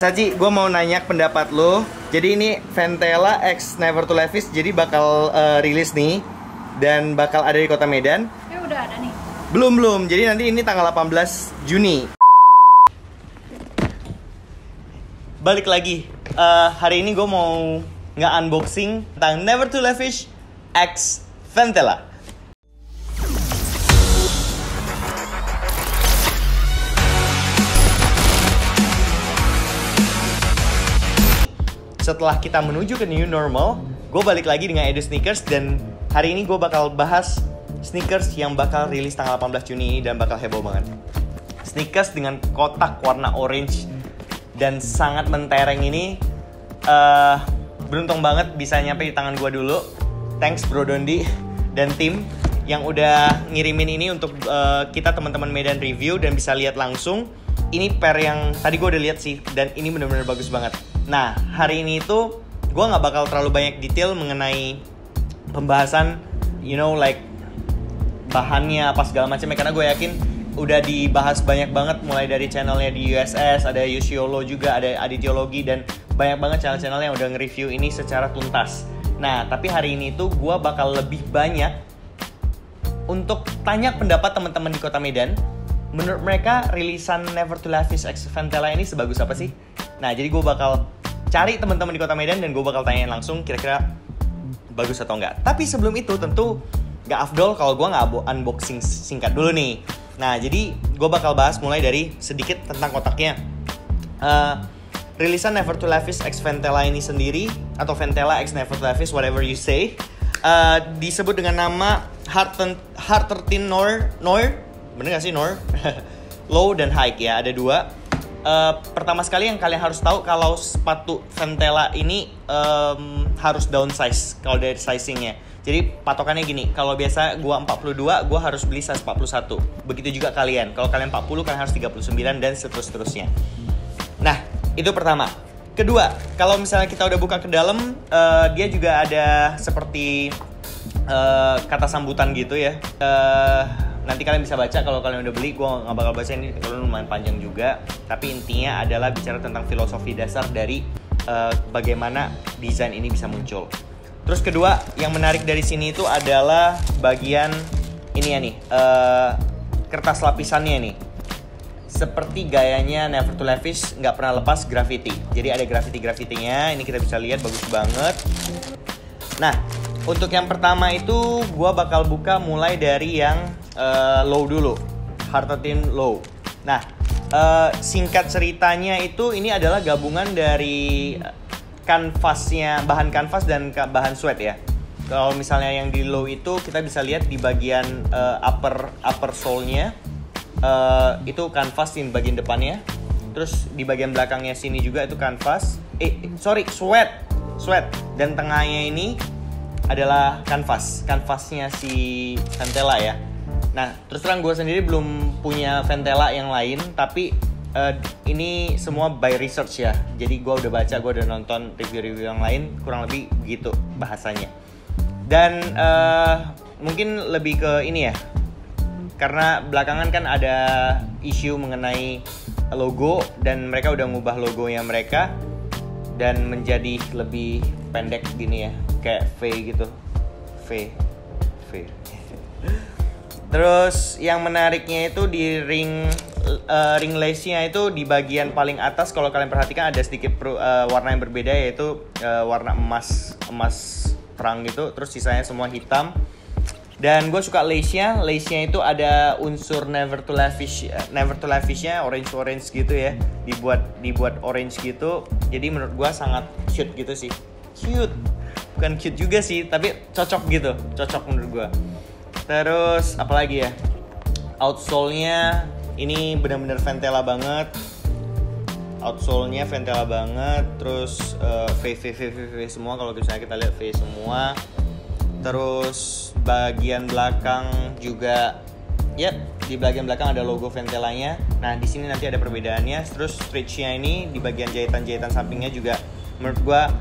Saji, gue mau nanya pendapat lo. Jadi ini Ventela X Never to Levi's jadi bakal rilis nih dan bakal ada di Kota Medan. Ya udah ada nih. Belum. Jadi nanti ini tanggal 18 Juni. Balik lagi. Hari ini gue mau nge-unboxing tentang Never to Levi's X Ventela. Setelah kita menuju ke new normal, gue balik lagi dengan Edo Sneakers dan hari ini gue bakal bahas sneakers yang bakal rilis tanggal 18 Juni ini dan bakal heboh banget. Sneakers dengan kotak warna orange dan sangat mentereng ini beruntung banget bisa nyampe di tangan gue dulu. Thanks Bro Dondi dan tim yang udah ngirimin ini untuk kita teman-teman Medan review dan bisa lihat langsung. Ini pair yang tadi gue udah lihat sih dan ini benar-benar bagus banget. Nah, hari ini tuh gue gak bakal terlalu banyak detail mengenai pembahasan, like bahannya apa segala macamnya, karena gue yakin udah dibahas banyak banget mulai dari channelnya di USS, ada Yusiolo juga, ada Aditologi, dan banyak banget channel-channel yang udah nge-review ini secara tuntas. Nah, tapi hari ini tuh gue bakal lebih banyak untuk tanya pendapat teman-teman di Kota Medan. Menurut mereka, rilisan Never to Levi's X Ventela ini sebagus apa sih? Nah, jadi gue bakal cari teman-teman di Kota Medan dan gue bakal tanyain langsung kira-kira bagus atau enggak. Tapi sebelum itu tentu gak afdol kalau gue gak unboxing singkat dulu nih. Nah, jadi gue bakal bahas mulai dari sedikit tentang kotaknya. Rilisan Never to Levi's X Ventela ini sendiri, atau Ventela X Never to Levi's, whatever you say, disebut dengan nama Hard 13 Noir. Bener gak sih Noir? Low dan High ya, ada dua. Pertama sekali yang kalian harus tahu kalau sepatu Ventela ini harus downsize kalau dari sizingnya. Jadi patokannya gini, kalau biasa gua 42, gua harus beli size 41. Begitu juga kalian. Kalau kalian 40, kalian harus 39 dan seterusnya. Nah, itu pertama. Kedua, kalau misalnya kita udah buka ke dalam, dia juga ada seperti kata sambutan gitu ya. Nanti kalian bisa baca kalau kalian udah beli. Gue gak bakal baca ini kalau lumayan panjang juga. Tapi intinya adalah bicara tentang filosofi dasar dari bagaimana desain ini bisa muncul. Terus kedua, yang menarik dari sini itu adalah bagian ini ya nih, kertas lapisannya nih. Seperti gayanya Never to Levi's gak pernah lepas graffiti. Jadi ada graffiti-graffitinya. Ini kita bisa lihat bagus banget. Nah, untuk yang pertama itu gue bakal buka mulai dari yang low dulu, Hard 13 Low. Nah, singkat ceritanya itu ini adalah gabungan dari kanvasnya, bahan kanvas dan bahan sweat ya. Kalau misalnya yang di low itu kita bisa lihat di bagian upper sole-nya itu kanvas di bagian depannya. Terus di bagian belakangnya sini juga itu kanvas. Sweat. Dan tengahnya ini adalah kanvasnya si Ventela ya. Nah, terus terang gue sendiri belum punya Ventela yang lain, tapi ini semua by research ya. Jadi gue udah baca, gue udah nonton review-review yang lain, kurang lebih gitu bahasanya. Dan mungkin lebih ke ini ya, karena belakangan kan ada isu mengenai logo dan mereka udah ngubah logonya mereka dan menjadi lebih pendek gini ya, kayak V gitu. V. Terus yang menariknya itu di ring lace-nya itu di bagian paling atas, kalau kalian perhatikan ada sedikit warna yang berbeda, yaitu warna emas terang gitu. Terus sisanya semua hitam. Dan gue suka lace-nya itu ada unsur Never to Levi's-nya orange gitu ya. Dibuat orange gitu. Jadi menurut gue sangat cute gitu sih. Cute. Bukan cute juga sih, tapi cocok gitu. Cocok menurut gue. Terus apalagi ya? Outsole-nya ini benar-benar Ventela banget. Outsole-nya Ventela banget. Terus V semua, kalau misalnya kita lihat V semua. Terus bagian belakang juga, di bagian belakang ada logo Ventelanya. Nah, di sini nanti ada perbedaannya. Terus stitch-nya ini di bagian jahitan sampingnya juga menurut gua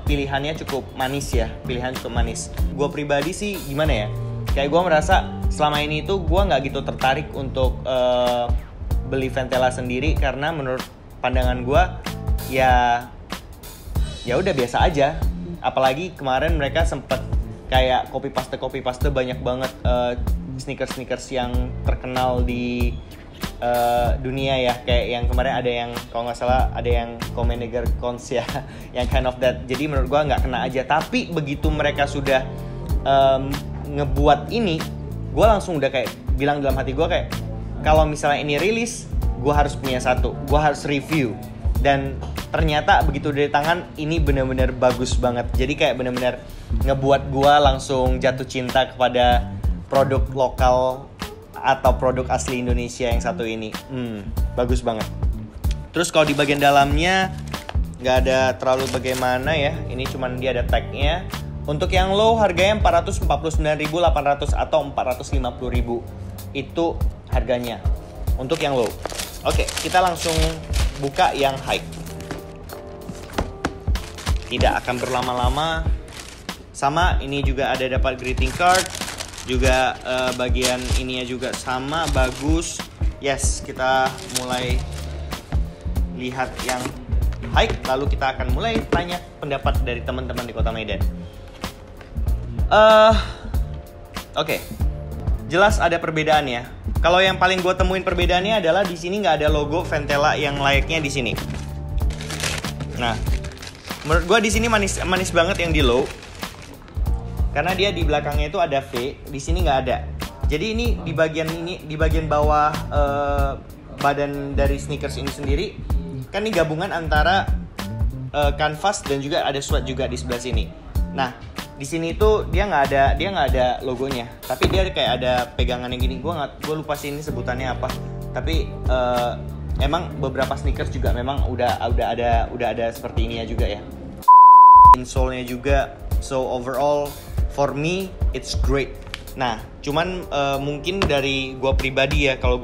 pilihannya cukup manis ya. Gua pribadi sih gimana ya? Kayak gua merasa selama ini tuh gua nggak gitu tertarik untuk beli Ventela sendiri, karena menurut pandangan gue ya udah biasa aja. Apalagi kemarin mereka sempet kayak copy paste banyak banget sneakers yang terkenal di dunia ya, kayak yang kemarin ada yang kalau nggak salah ada yang Comeneger Cons ya yang kind of that. Jadi menurut gue nggak kena aja. Tapi begitu mereka sudah ngebuat ini, gue langsung udah kayak bilang dalam hati gue kayak kalau misalnya ini rilis, gue harus punya satu, gue harus review. Dan ternyata begitu dari tangan ini benar-benar bagus banget. Jadi kayak benar-benar ngebuat gue langsung jatuh cinta kepada produk lokal atau produk asli Indonesia yang satu ini. Bagus banget. Terus kalau di bagian dalamnya nggak ada terlalu bagaimana ya. Ini cuman dia ada tagnya. Untuk yang low harganya 449.800 atau 450.000. Itu harganya untuk yang low. Oke, kita langsung buka yang high. Tidak akan berlama-lama. Sama, ini juga ada dapat greeting card. Juga bagian ininya juga sama, bagus. Yes, kita mulai lihat yang high. Lalu kita akan mulai tanya pendapat dari teman-teman di Kota Medan. Oke. Jelas ada perbedaannya. Kalau yang paling gue temuin perbedaannya adalah di sini nggak ada logo Ventela yang layaknya di sini. Nah, menurut gue di sini manis banget yang di low. Karena dia di belakangnya itu ada V, di sini nggak ada. Jadi ini di bagian bawah badan dari sneakers ini sendiri, kan ini gabungan antara canvas dan juga ada sweat juga di sebelah sini. Nah, di sini itu dia nggak ada logonya, tapi dia kayak ada pegangan yang gini. Gue lupa sih ini sebutannya apa. Tapi emang beberapa sneakers juga memang udah ada seperti ini ya juga ya. Insole-nya juga. So overall for me it's great. Nah, cuman mungkin dari gue pribadi ya, kalau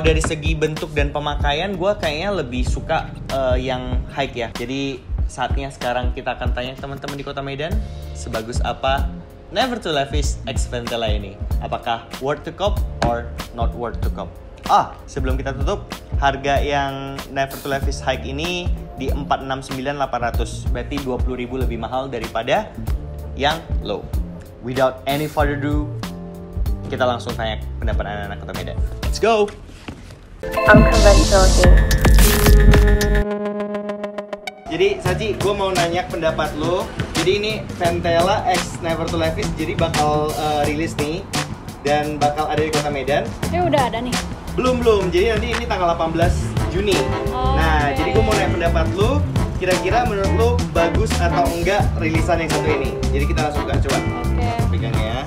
dari segi bentuk dan pemakaian gue kayaknya lebih suka yang high ya. Jadi saatnya sekarang kita akan tanya teman-teman di Kota Medan, sebagus apa Never to Levi's X Ventela ini? Apakah worth to cop or not worth to cop? Sebelum kita tutup, harga yang Never to Levi's High ini di 469.800, berarti 20.000 lebih mahal daripada yang low. Without any further ado, kita langsung tanya pendapat anak-anak Kota Medan. Let's go! Unconventional game. Jadi Saji, gue mau nanya pendapat lo. Jadi ini Ventela X Never to Levi's jadi bakal rilis nih dan bakal ada di Kota Medan. Udah ada nih? Belum. Jadi nanti ini tanggal 18 Juni. Nah, jadi gue mau nanya pendapat lo. Kira-kira menurut lo bagus atau enggak rilisan yang satu ini? Jadi kita langsung buka, coba. Pegang ya.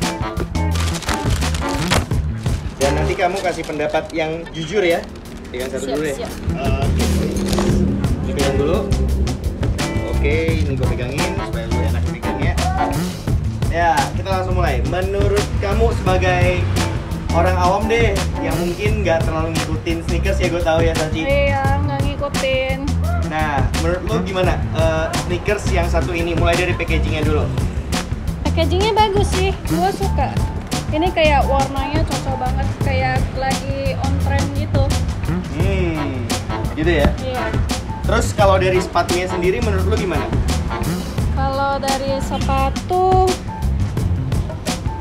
Dan nanti kamu kasih pendapat yang jujur ya. Pegang satu dulu ya. Pegang dulu. Oke, ini gue pegangin supaya lu enak pegangnya. Ya, kita langsung mulai. Menurut kamu sebagai orang awam deh, yang mungkin nggak terlalu ngikutin sneakers ya, gue tahu ya Sachi. Iya, nggak ngikutin. Nah, menurut lu gimana sneakers yang satu ini? Mulai dari packagingnya dulu. Packagingnya bagus sih, gue suka. Ini kayak warnanya cocok banget, kayak lagi on trend gitu. Gitu ya? Iya. Terus kalau dari sepatunya sendiri menurut lu gimana? Kalau dari sepatu,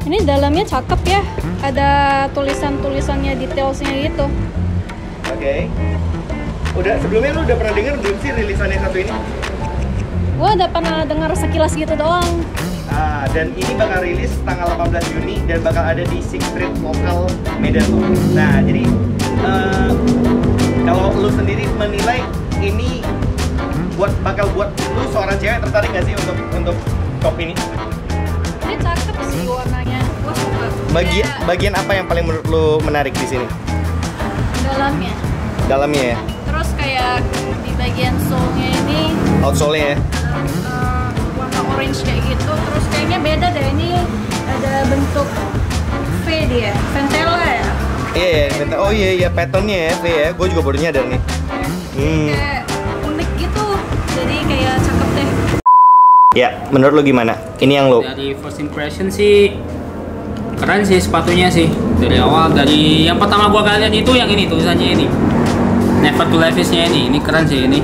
ini dalamnya cakep ya. Ada tulisannya, detailsnya gitu. Oke. Sebelumnya lu udah pernah dengar belum sih rilisan yang satu ini? Gua udah pernah dengar sekilas gitu doang. Dan ini bakal rilis tanggal 18 Juni dan bakal ada di Sixth Street lokal Medan. Nah, jadi kalau lu sendiri menilai ini bakal buat lu seorang cewek tertarik gak sih untuk top ini? Ini cakep sih warnanya, gua suka. Bagian apa yang paling menurut lu menarik di sini? Dalamnya. Dalamnya ya. Terus kayak di bagian sole-nya ini. Outsole-nya ya. Warna orange kayak gitu. Terus kayaknya beda deh, ini ada bentuk V dia, Ventela ya. Oh iya patternnya ya V ya. Gue juga baru nyadar nih. Kayak unik gitu. Jadi kayak cakep deh. Ya, menurut lo gimana? Ini yang lo? Dari first impression sih keren sih sepatunya sih. Dari awal, dari yang pertama gua lihat itu yang ini tulisannya ini. Never to Levi's-nya ini keren sih ini.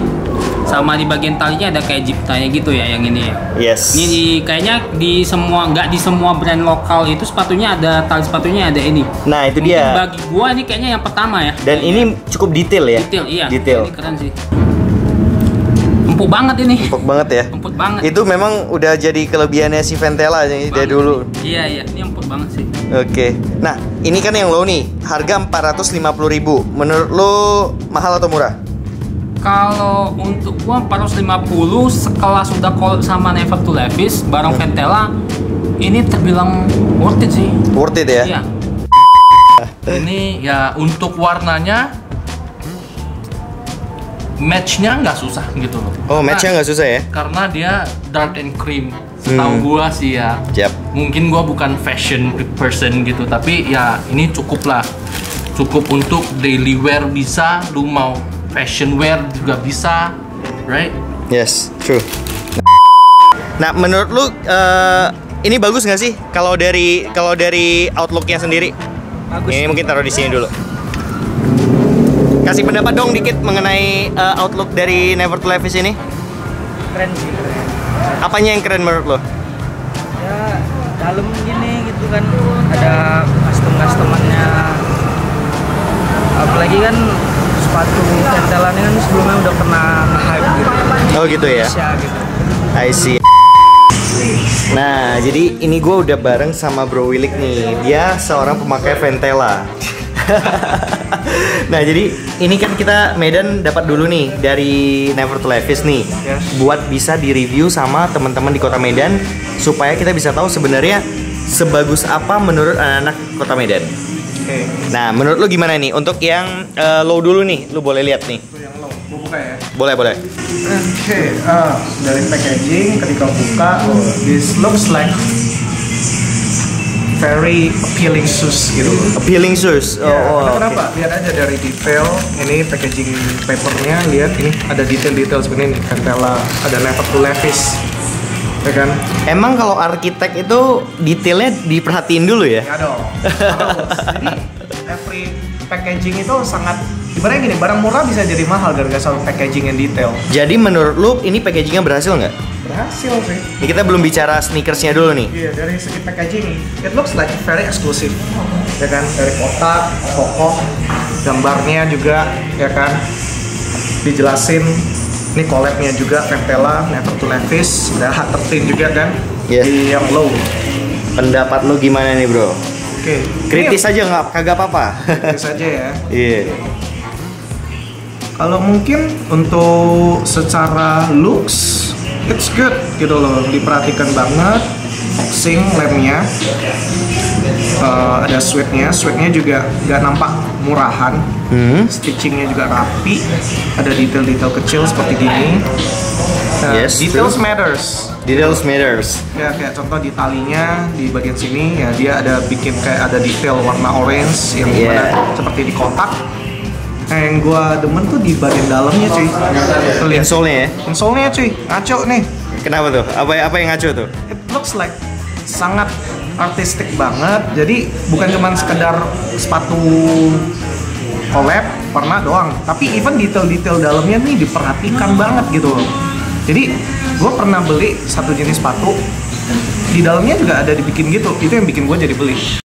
Sama di bagian talinya ada kayak zip tie gitu ya yang ini ya. Yes. Ini kayaknya nggak di semua brand lokal itu sepatunya ada tali sepatunya ada ini. Nah itu Mungkin dia. bagi gua ini kayaknya yang pertama ya. Dan ini cukup detail ya. Detail iya. Detail. Ini keren sih. Empuk banget ini. Empuk banget ya. Empuk banget. Itu memang udah jadi kelebihannya si Ventela sih dari dulu. Iya, ini empuk banget sih. Oke. Nah, ini kan yang low nih. Harga 450.000. Menurut lo mahal atau murah? Kalau untuk gua 450 sekelas sudah collab sama Never to Levi's bareng Ventela ini terbilang worth it sih. Worth it ya? Iya. Ini ya untuk warnanya matchnya nggak susah gitu loh. Oh, matchnya nggak susah ya? Karena dia dark and cream. Setahu gua sih ya. Siap. Mungkin gua bukan fashion person gitu, tapi ya ini cukup lah. Cukup untuk daily wear bisa, lu mau fashion wear juga bisa, right? Yes, true. Nah, menurut lu ini bagus nggak sih kalau dari outlooknya sendiri? Bagus. Ini mungkin taruh di sini dulu. Kasih pendapat dong dikit mengenai outlook dari Never to Levi's ini. Keren sih, keren. Apanya yang keren menurut lo? Ya dalam gini gitu kan, ada custom-customannya. Apalagi kan sepatu Ventela ini kan sebelumnya udah pernah nge-hype gitu. Oh gitu ya? Indonesia gitu. I see. Nah, jadi ini gue udah bareng sama Bro Willik nih. Dia seorang pemakai Ventela. Nah, jadi ini kan kita Medan dapat dulu nih dari Never to Levi's nih. Yes. Buat bisa di-review sama teman-teman di Kota Medan supaya kita bisa tahu sebenarnya sebagus apa menurut anak-anak Kota Medan. Oke. Nah, menurut lu gimana nih? Untuk yang low dulu nih, lu boleh lihat nih. Yang lo, gue buka ya. Boleh, boleh. Oke, dari packaging ketika buka, this looks like very appealing shoes gitu. Appealing shoes. Ya, karena oke. kenapa? Lihat aja dari detail. Ini packaging papernya, lihat ini ada detail-detail sebenarnya nih. Ventela, ada Never to Levi's, ya kan? Emang kalau arsitek itu detailnya diperhatiin dulu ya? Ya dong. Harus. Jadi every packaging itu sangat ibaratnya gini, barang murah bisa jadi mahal gara-gara soal packaging yang detail. Jadi menurut lu ini packagingnya berhasil nggak? Berhasil sih. Ini kita belum bicara sneakersnya dulu nih. Iya, dari segi packaging, it looks like very exclusive, ya kan? Dari kotak, kokoh, gambarnya juga, ya kan? Dijelasin. Ini collab-nya juga Ventela, Never to Levi's, ada H13 juga kan? Yes. Di yang low. Pendapat lu gimana nih bro? Oke. Kritis aja nggak, kagak apa-apa. Kritis aja ya. Iya. Kalau mungkin untuk secara looks, it's good gitu loh, diperhatikan banget. Boxing lemnya, ada sweatnya juga nggak nampak murahan. Stitchingnya juga rapi, ada detail-detail kecil seperti gini. Nah, Yes, details true. matters. Details matters. Ya kayak contoh di talinya di bagian sini ya dia ada bikin kayak ada detail warna orange yang Yeah. dimana seperti di kotak. Nah, yang gua demen tuh di bagian dalamnya cuy. Tuh lihat. Insole-nya ya? Insole-nya cuy, ngaco nih. Kenapa tuh? Apa yang ngaco tuh? It looks like sangat artistik banget. Jadi bukan cuma sekedar sepatu collab warna doang, tapi even detail-detail dalamnya nih diperhatikan banget gitu loh. Jadi gue pernah beli satu jenis sepatu di dalamnya juga ada dibikin gitu. Itu yang bikin gue jadi beli.